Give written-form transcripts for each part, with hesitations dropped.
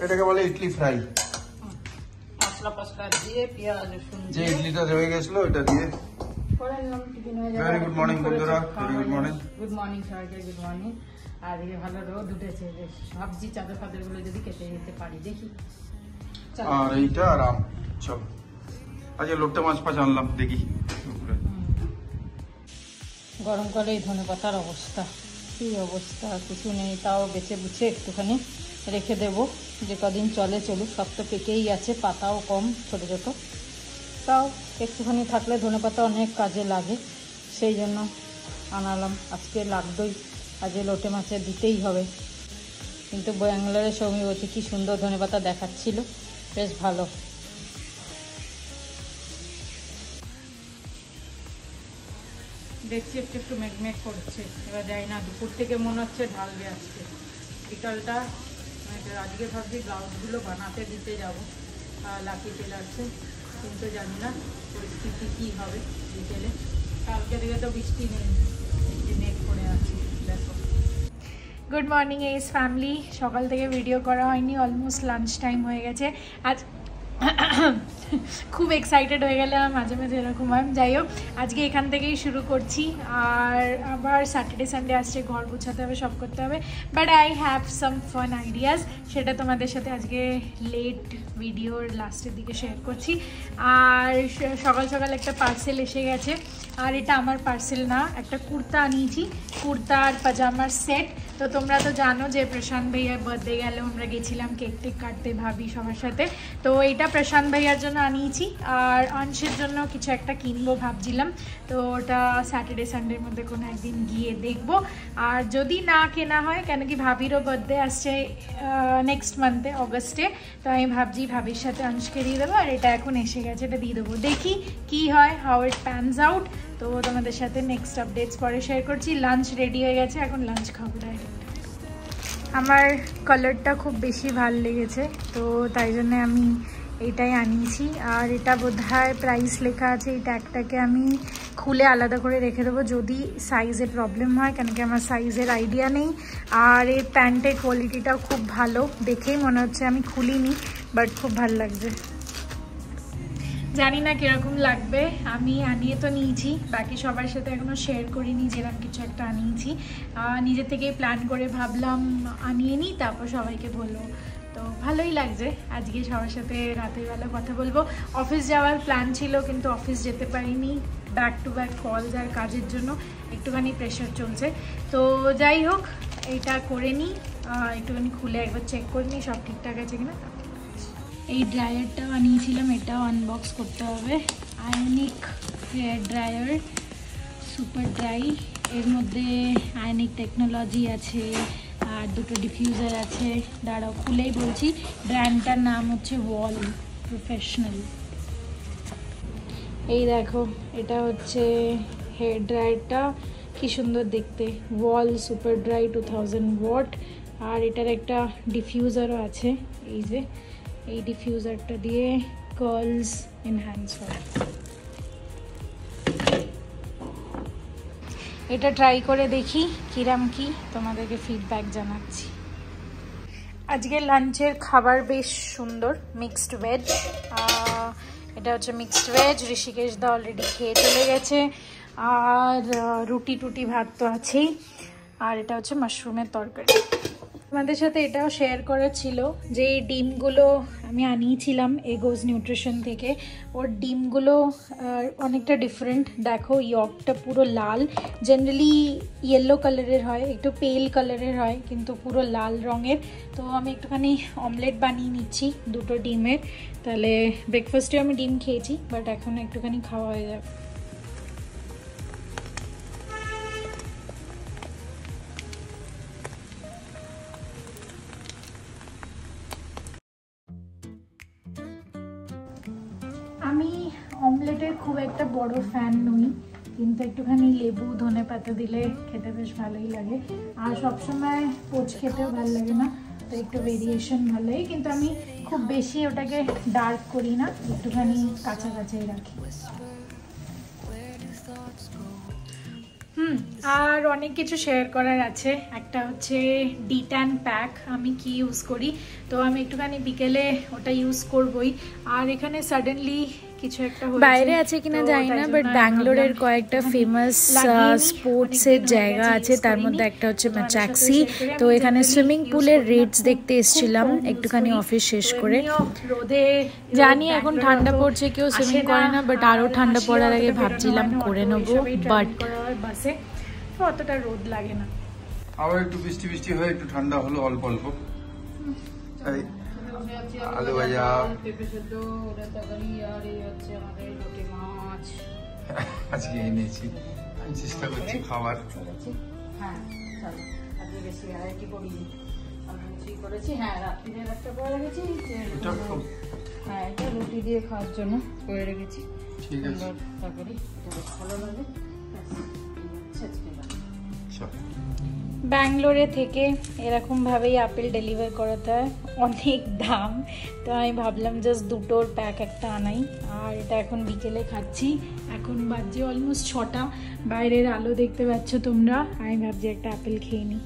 এটাকে বলে ইডলি ফ্রাই। মশলা ফসলা দিয়ে পেঁয়াজ রসুন যে ইডলিটা রয়ে গেছিল ওটা দিয়ে ভেরি গুড মর্নিং বন্ধুরা। Very good morning. Good morning সবাইকে, গুড মর্নিং। আর এই ভালো রোদ উঠেছে, সবজি চাদর ফাদর গুলো যদি কেটে নিতে পারি দেখি। আর এইটা আরাম। চলো আজকে লোটটা মাছ ফাছ আনলাম, দেখি। গরমকালে এই ধনেপাতার অবস্থা কি অবস্থা, কিছু নেই, তাও বেছে বুছে একটুখানি রেখে দেব, যে কদিন চলে চলুক। সব তো পেকেই আছে, পাতাও কম, ছোট ছোট, তাও একটুখানি থাকলে ধনেপাতা অনেক কাজে লাগে, সেই জন্য আনালাম। আজকে লাগবেই, আজকে লোটে মাছে দিতেই হবে। কিন্তু ব্যাঙ্গালোরের সৌমি বলছে কি সুন্দর ধনেপাতা দেখাচ্ছিল, বেশ ভালো। দেখছি একটু একটু মেঘমেঘ করছে, এবার যাই না, দুপুর থেকে মনে হচ্ছে ঢালবে আজকে। বিকালটা আজকে ভাবছি ব্লাউজগুলো বানাতে দিতে যাব লাকি টেলার্সে, কিন্তু জানি না পরিস্থিতি কী হবে বিকেলে। কালকে থেকে তো বৃষ্টি নেই, বৃষ্টি মেঘ করে আছে, দেখো। Good morning S family. সকাল থেকে ভিডিও করা হয়নি, অলমোস্ট লাঞ্চ টাইম হয়ে গেছে। আজ খুব এক্সাইটেড হয়ে গেলে মাঝে মাঝে এরকম হয়। যাই হোক, আজকে এখান থেকেই শুরু করছি। আর আবার স্যাটারডে সানডে আসছে, ঘর গোছাতে হবে, সব করতে হবে। But I have some fun ideas, সেটা তোমাদের সাথে আজকে লেট ভিডিওর লাস্টের দিকে শেয়ার করছি। আর সকাল সকাল একটা পার্সেল এসে গেছে, আর এটা আমার পার্সেল না, একটা কুর্তা আনিয়েছি, কুর্তা আর পাজামার সেট। তো তোমরা তো জানো যে প্রশান্ত ভাইয়ার বার্থডে গেল, আমরা গেছিলাম কেক টেক কাটতে ভাবি সবার সাথে। তো এইটা প্রশান্ত ভাইয়ার জন্য আনিয়েছি, আর অংশের জন্য কিছু একটা কিনবো ভাবছিলাম। তো ওটা স্যাটারডে সানডের মধ্যে কোনো একদিন গিয়ে দেখবো। আর যদি না কেনা হয়, কেন কি ভাবিরও বার্থডে আসছে নেক্সট মান্থে, অগস্টে। তো আমি ভাবছি ভাবির সাথে অংশকে দিয়ে দেবো, আর এটা এখন এসে গেছে, এটা দিয়ে দেবো। দেখি কি হয়, হাউ ইট প্যানস আউট। তো তোমাদের সাথে নেক্সট আপডেটস পরে শেয়ার করছি। লাঞ্চ রেডি হয়ে গেছে, এখন লাঞ্চ খাবো ডাইরেক্ট। আমার কালারটা খুব বেশি ভালো লেগেছে, তো তাই জন্য আমি এটাই আনিয়েছি। আর এটা বোধহয় প্রাইস লেখা আছে, এই ট্যাগটাকে আমি খুলে আলাদা করে রেখে দেবো যদি সাইজের প্রবলেম হয়, কেন কি আমার সাইজের আইডিয়া নেই। আর এই প্যান্টের কোয়ালিটিটাও খুব ভালো, দেখেই মনে হচ্ছে, আমি খুলিনি বাট খুব ভালো লাগছে। জানি না কীরকম লাগবে, আমি আনিয়ে তো নিয়েছি, বাকি সবার সাথে এখনও শেয়ার করিনি যেরকম কিছু একটা আনিয়েছি। নিজে থেকেই প্ল্যান করে ভাবলাম আনিয়ে নিই, তারপর সবাইকে বলবো। তো ভালোই লাগছে, আজকে সবার সাথে রাতের বেলা কথা বলবো। অফিস যাওয়ার প্ল্যান ছিল, কিন্তু অফিস যেতে পারিনি, ব্যাক টু ব্যাক কলস আর কাজের জন্য একটুখানি প্রেশার চলছে। তো যাই হোক, এইটা করে নিই, একটুখানি খুলে একবার চেক করে নিই সব ঠিকঠাক আছে কিনা। এই ড্রায়ারটাও আনিয়েছিলাম, এটাও আনবক্স করতে হবে। Ionic hair dryer, super dry, এর মধ্যে আয়নিক টেকনোলজি আছে, আর দুটো ডিফিউজার আছে। দাঁড়াও খুলেই বলছি, ব্র্যান্ডটার নাম হচ্ছে ওয়াল প্রফেশনাল। এই দেখো, এটা হচ্ছে হেয়ার ড্রায়ারটা, কি সুন্দর দেখতে, ওয়াল সুপার ড্রাই 2000 ওয়াট। আর এটার একটা ডিফিউজারও আছে, এই যে এই ডিফিউজারটা দিয়ে কার্লস এনহ্যান্স হয়। এটা ট্রাই করে দেখি কিরাম কি, তোমাদেরকে ফিডব্যাক জানাচ্ছি। আজকে লাঞ্চের খাবার বেশ সুন্দর, মিক্সড ভেজ। এটা হচ্ছে মিক্সড ভেজ, ঋষিকেশ দা অলরেডি খেয়ে চলে গেছে। আর রুটি টুটি ভাত তো আছেই। আর এটা হচ্ছে মাশরুমের তরকারি। তোমাদের সাথে এটাও শেয়ার করার ছিল যে এই ডিমগুলো আমি আনিয়েছিলাম এগোজ নিউট্রিশন থেকে। ওর ডিমগুলো অনেকটা ডিফারেন্ট, দেখো ইয়কটা পুরো লাল, জেনারেলি ইয়েলো কালারের হয়, একটু পেল কালারের হয়, কিন্তু পুরো লাল রঙের। তো আমি একটুখানি অমলেট বানিয়ে নিচ্ছি দুটো ডিমের, তাহলে ব্রেকফাস্টেও আমি ডিম খেয়েছি, বাট এখন একটুখানি খাওয়া হয়ে যাবে। আমি অমলেটের খুব একটা বড় ফ্যান নই, কিন্তু একটুখানি লেবু ধনে পাতা দিলে খেতে বেশ ভালোই লাগে। আর সবসময় পোচ খেতেও ভালো লাগে না, তো একটু ভেরিয়েশন ভালোই, কিন্তু আমি খুব বেশি ওটাকে ডার্ক করি না, একটুখানি কাছাকাছি রাখি। আর অনেক কিছু শেয়ার করার আছে। একটা হচ্ছে ডিট্যান প্যাক, আমি কি ইউজ করি, তো আমি একটুখানি বিকেলে ওটা ইউজ করবই। আর এখানে সাডেনলি কিছু একটা বাইরে আছে কিনা জানি না, বাট ব্যাঙ্গালোরের কয়েকটা ফেমাস স্পোর্টসের জায়গা আছে, তার মধ্যে একটা হচ্ছে ম্যাচাক্সি। তো এখানে সুইমিং পুলের রেটস দেখতে এসেছিলাম একটুখানি অফিস শেষ করে। রোদে জানি এখন ঠান্ডা পড়ছে, কেউ সুইমিং করে না, বাট আরও ঠান্ডা পড়ার আগে ভাবছিলাম করে নেবো, বাট বাসে অতটা রোদ লাগে না। আবার একটু বৃষ্টি বৃষ্টি হয়ে একটু ঠান্ডা হলো অল্প অল্প। আলু ভাজা, পেঁপে সেদ্ধ, ওটা তরকারি, আর এই হচ্ছে আমাদের লোটে মাছ আজকে এনেছি, আমি চেষ্টা করছি খাবার। হ্যাঁ চলো, আজকে বেশি ভ্যারাইটি করিনি, আমি বেশি করেছি। হ্যাঁ রাত্রিদের একটা করে রেখেছি, হ্যাঁ এটা রুটি দিয়ে খাওয়ার জন্য করে রেখেছি। ঠিক আছে, তরকারি বেশ ভালো লাগে। ব্যাঙ্গালোরে থেকে এরকম ভাবেই আপেল ডেলিভার করাতে হয়, অনেক দাম। তো আমি ভাবলাম জাস্ট দুটোর প্যাক একটা আনাই। আর এটা এখন বিকেলে খাচ্ছি, এখন বাজে অলমোস্ট 6টা, বাইরের আলো দেখতে পাচ্ছ তোমরা। আমি ভাবছি একটা আপেল খেয়ে নিই।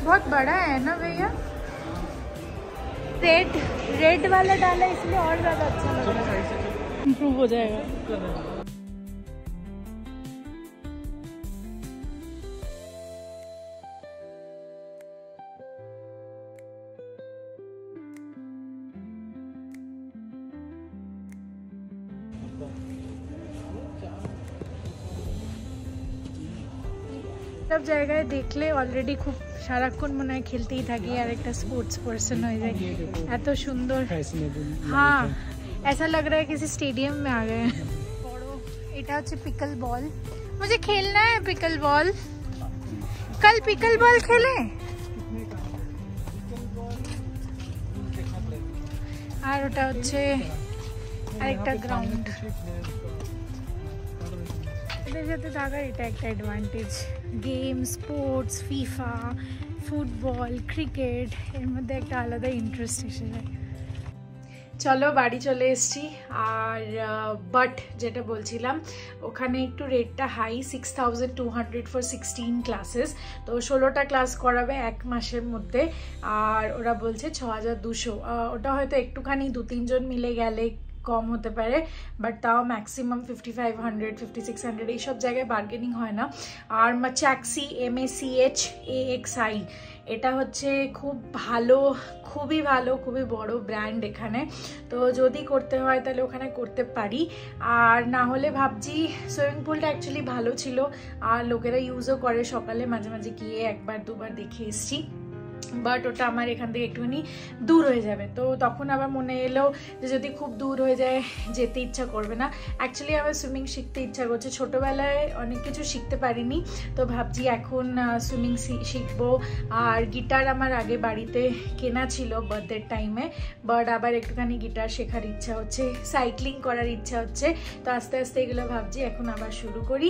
बहुत बड़ा है ना भैया, रेड वाला डाला इसलिए और ज्यादा अच्छा लग रहा है, इम्प्रूव हो जाएगा। সব জায়গায় দেখলে অলরেডি খুব সারাক্ষণ মনে হয় খেলতেই থাকি, আর একটা স্পোর্টস পার্সন হয়ে যায়। এত সুন্দর, হ্যাঁ ऐसा लग रहा है किसी स्टेडियम में आ गए। এটা হচ্ছে পিকল বল, मुझे खेलना है पिकल बॉल, कल पिकल बॉल खेले। আর ওটা হচ্ছে আরেকটা গ্রাউন্ড। এদের সাথে থাকার এটা একটা advantage, game, sports, FIFA, football, cricket, এর মধ্যে একটা আলাদা ইন্টারেস্ট এসে যায়। চলো বাড়ি চলে এসেছি। আর বাট যেটা বলছিলাম, ওখানে একটু রেটটা হাই, 6200 ফর 16 ক্লাসেস। তো 16টা ক্লাস করাবে 1 মাসের মধ্যে, আর ওরা বলছে 6200। ওটা হয়তো একটুখানি 2-3 জন মিলে গেলে কম হতে পারে, বাট তাও ম্যাক্সিমাম 5500, 5600 এইসব জায়গায় বার্গেনিং হয় না। আর ম্যাচাক্সি, MACHAXI, এটা হচ্ছে খুব ভালো, খুবই ভালো, খুবই বড় ব্র্যান্ড এখানে। তো যদি করতে হয় তাহলে ওখানে করতে পারি, আর না হলে ভাবছি সুইমিং পুলটা অ্যাকচুয়ালি ভালো ছিল, আর লোকেরা ইউজও করে, সকালে মাঝে মাঝে গিয়ে 1-2 বার দেখে এসেছি। বাট ওটা আমার এখান থেকে একটুখানি দূর হয়ে যাবে, তো তখন আবার মনে এলো যে যদি খুব দূর হয়ে যায় যেতে ইচ্ছা করবে না। অ্যাকচুয়ালি আমার সুইমিং শিখতে ইচ্ছা করছে, ছোটোবেলায় অনেক কিছু শিখতে পারিনি, তো ভাবছি এখন সুইমিং শিখবো। আর গিটার আমার আগে বাড়িতে কেনা ছিল বার্থডের টাইমে, বাট আবার একটুখানি গিটার শেখার ইচ্ছা হচ্ছে, সাইক্লিং করার ইচ্ছা হচ্ছে। তো আস্তে আস্তে এগুলো ভাবছি এখন আবার শুরু করি।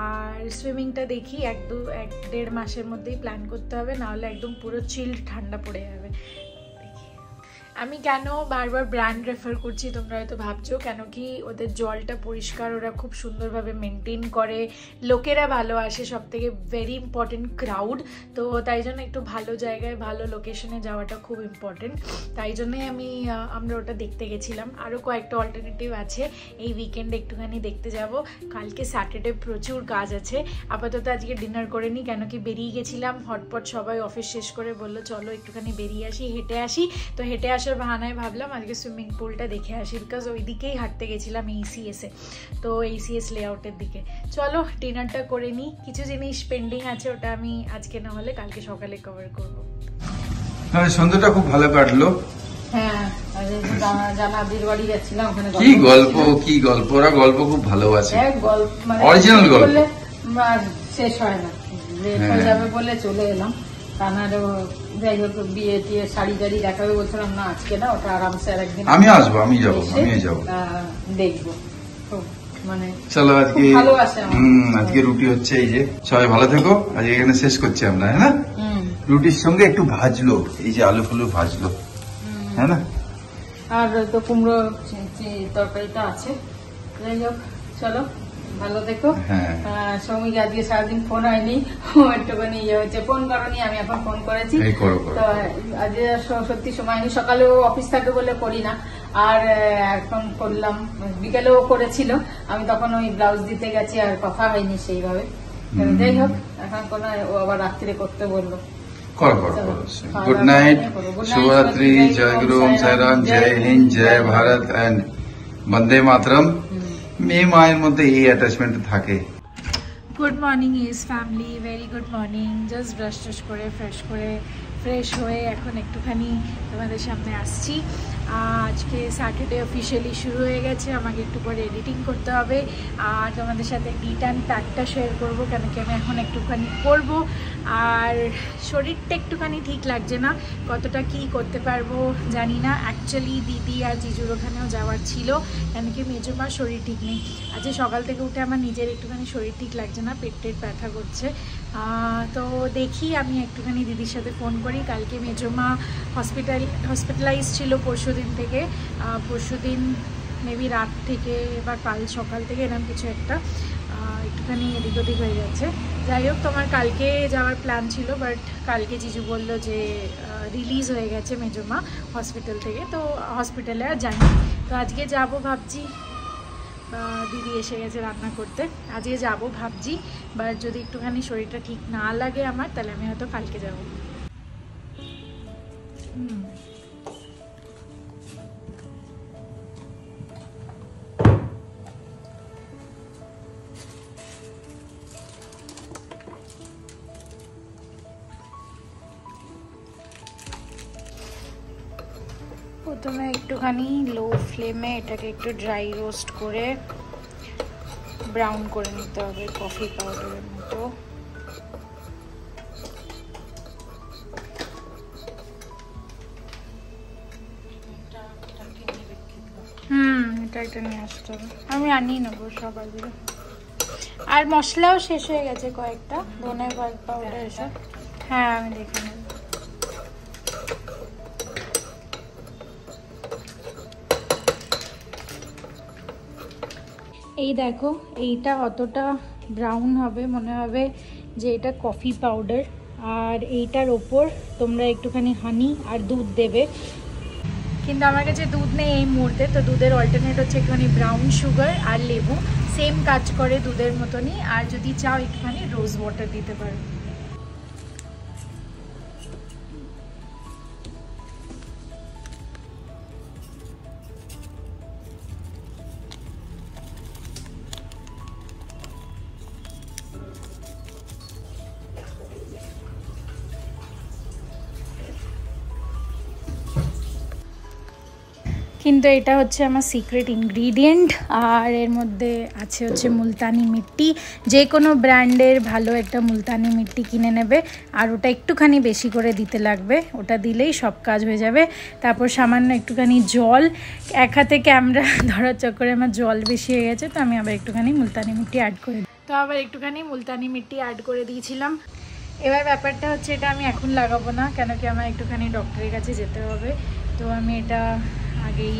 আর সুইমিংটা দেখি 1-1.5 মাসের মধ্যেই প্ল্যান করতে হবে, নাহলে একদম পুরো চিল্ড ঠান্ডা পড়ে যাবে। আমি কেন বারবার ব্র্যান্ড রেফার করছি তোমরা হয়তো ভাবছো, কেন কি ওদের জলটা পরিষ্কার, ওরা খুব সুন্দরভাবে মেনটেন করে, লোকেরা ভালো আসে, সব থেকে ভেরি ইম্পর্টেন্ট ক্রাউড। তো তাই জন্য একটু ভালো জায়গায় ভালো লোকেশনে যাওয়াটা খুব ইম্পর্টেন্ট, তাই জন্যই আমরা ওটা দেখতে গেছিলাম। আরও কয়েকটা অল্টারনেটিভ আছে, এই উইকেন্ডে একটুখানি দেখতে যাব। কালকে স্যাটারডে প্রচুর কাজ আছে, আপাতত আজকে ডিনার করে নিই, কেন কি বেরিয়ে গেছিলাম হটপট, সবাই অফিস শেষ করে বললো চলো একটুখানি বেরিয়ে আসি, হেঁটে আসি। তো হেঁটে আসার বাহানায় ভাবলাম আজকে সুইমিং পুলটা দেখে আসি, বিকজ ওই দিকেই হাঁটতে গেছিলাম ACS-এ, তো ACS লেআউটের দিকে। চলো ডিনারটা করে নিই, কিছু জিনিস পেন্ডিং আছে, ওটা আমি আজকে না হলে কালকে সকালে কভার করবো। সন্ধ্যাটা খুব ভালো কাটলো। হ্যাঁ, জানাদির বাড়ি যাচ্ছিলাম, ওখানে কি গল্প, ওরা গল্প খুব ভালোবাসে, গল্প অরিজিনাল গল্প শেষ হয় না, লেট হয়ে যাবে বলে চলে এলাম। কানারও যাই হোক বিয়ে টিয়ে শাড়ি টাড়ি দেখাবে বলছিলাম, না আজকে না, ওটা আরামসে আর একদিন আমি আসবো, আমি যাবো, আমি যাবো, দেখবো। খুব মানে চলো আজকে ভালোবাসে আমার। আজকে রুটি হচ্ছে, এই যে সবাই ভালো থেকো। আজকে এখানে শেষ করছি আমরা, হ্যাঁ না? রুটির সঙ্গে একটু ভাজলো, এই যে আলু ফুলু ভাজলো, হ্যাঁ না? আর তো কুমড়ো তরকারিটা আছে। যাই হোক চলো ভালো দেখো। সৌমিক আজকে সারাদিন ফোন হয়নি, একটুখানি ইয়ে হয়েছে, ফোন করনি, আমি এখন ফোন করেছি। তো আজকে সত্যি সময় নেই, সকালেও অফিস থাকে বলে করি না, আর এখন করলাম, বিকেলেও করেছিল, আমি তখন ওই ব্লাউজ দিতে গেছি আর কথা হয়নি সেইভাবে। যাই হোক এখন কোনো, ও আবার রাত্রিরে করতে বললো। গুড নাইট, শুভরাত্রি, জয় গুরু, ওম সাইরাম, জয় হিন্দ, জয় ভারত এন্ড বন্দে মাতরম। মেয়ে মায়ের মধ্যে এই অ্যাটাচমেন্ট থাকে। Good morning is family, very good morning. Just brush টাশ করে ফ্রেশ হয়ে এখন একটুখানি তোমাদের সামনে আসছি। আজকে স্যাটারডে অফিসিয়ালি শুরু হয়ে গেছে, আমাকে একটু পরে এডিটিং করতে হবে আর তোমাদের সাথে ডিট অ্যান্ড প্যাকটা শেয়ার করবো, কেন কি আমি এখন একটুখানি করব। আর শরীরটা একটুখানি ঠিক লাগছে না, কতটা কি করতে পারবো জানি না। অ্যাকচুয়ালি দিদি আর জিজুর ওখানেও যাওয়ার ছিল, কেন কি মেজমার শরীর ঠিক নেই। আজকে সকাল থেকে উঠে আমার নিজের একটুখানি শরীর ঠিক লাগছে না, পেটের ব্যথা করছে। তো দেখি আমি একটুখানি দিদির সাথে ফোন করি। কালকে মেজমা হসপিটালাইজ ছিল পরশুদিন থেকে, পরশুদিন মেবি রাত থেকে বা কাল সকাল থেকে এরকম কিছু একটা একটুখানি এদিক ওদিক হয়ে যাচ্ছে। যাই হোক তোমার কালকে যাওয়ার প্ল্যান ছিল, বাট কালকে জিজু বলল যে রিলিজ হয়ে গেছে মেজমা হসপিটাল থেকে, তো হসপিটালে আর যাইনি। তো আজকে যাব ভাবছি, দিদি এসে গেছে রান্না করতে, আজকে যাব ভাবছি, বাট যদি একটুখানি শরীরটা ঠিক না লাগে আমার, তাহলে আমি হয়তো কালকে যাব। প্রথমে একটুখানি লো ফ্লেমে এটাকে একটু ড্রাই রোস্ট করে ব্রাউন করে নিতে হবে কফি পাউডারের মতো। এটা নিয়ে আসতে হবে, আমি আনিয়ে নেবো সবাই দিলে। আর মশলাও শেষ হয়ে গেছে কয়েকটা, ধনে পাউডার এসব। হ্যাঁ আমি দেখে নেব। এই দেখো, এইটা অতটা ব্রাউন হবে, মনে হবে যে এটা কফি পাউডার। আর এইটার ওপর তোমরা একটুখানি হানি আর দুধ দেবে, কিন্তু আমার কাছে দুধ নেই এই মুহূর্তে, তো দুধের অল্টারনেট হচ্ছে একটুখানি ব্রাউন সুগার আর লেবু, সেম কাজ করে দুধের মতনই। আর যদি চাও একটুখানি রোজ ওয়াটার দিতে পারো। কিন্তু এটা হচ্ছে আমার সিক্রেট ইনগ্রিডিয়েন্ট, আর এর মধ্যে আছে হচ্ছে মুলতানি মিট্টি। যে কোনো ব্র্যান্ডের ভালো একটা মুলতানি মিট্টি কিনে নেবে, আর ওটা একটুখানি বেশি করে দিতে লাগবে, ওটা দিলেই সব কাজ হয়ে যাবে। তারপর সামান্য একটুখানি জল, এক হাতে ক্যামেরা ধরার চক্করে আমার জল বেশি হয়ে গেছে, তো আমি আবার একটুখানি মুলতানি মিট্টি অ্যাড করে দিই। তো আবার একটুখানি মুলতানি মিট্টি অ্যাড করে দিয়েছিলাম। এবার ব্যাপারটা হচ্ছে এটা আমি এখন লাগাবো না, কেন কি আমার একটুখানি ডক্টরের কাছে যেতে হবে, তো আমি এটা আগেই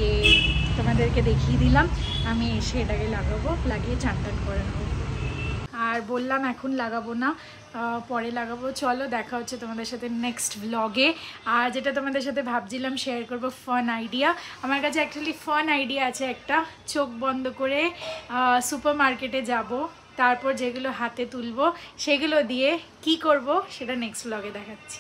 তোমাদেরকে দেখিয়ে দিলাম। আমি এসে এটাকে লাগাবো, লাগিয়ে চান টান করে নেবো। আর বললাম এখন লাগাবো না, পরে লাগাবো। চলো দেখা হচ্ছে তোমাদের সাথে নেক্সট ব্লগে। আর যেটা তোমাদের সাথে ভাবছিলাম শেয়ার করব, ফান আইডিয়া। আমার কাছে অ্যাকচুয়ালি ফান আইডিয়া আছে একটা। চোখ বন্ধ করে সুপার মার্কেটে যাব, তারপর যেগুলো হাতে তুলবো সেগুলো দিয়ে কি করব সেটা নেক্সট ব্লগে দেখাচ্ছি।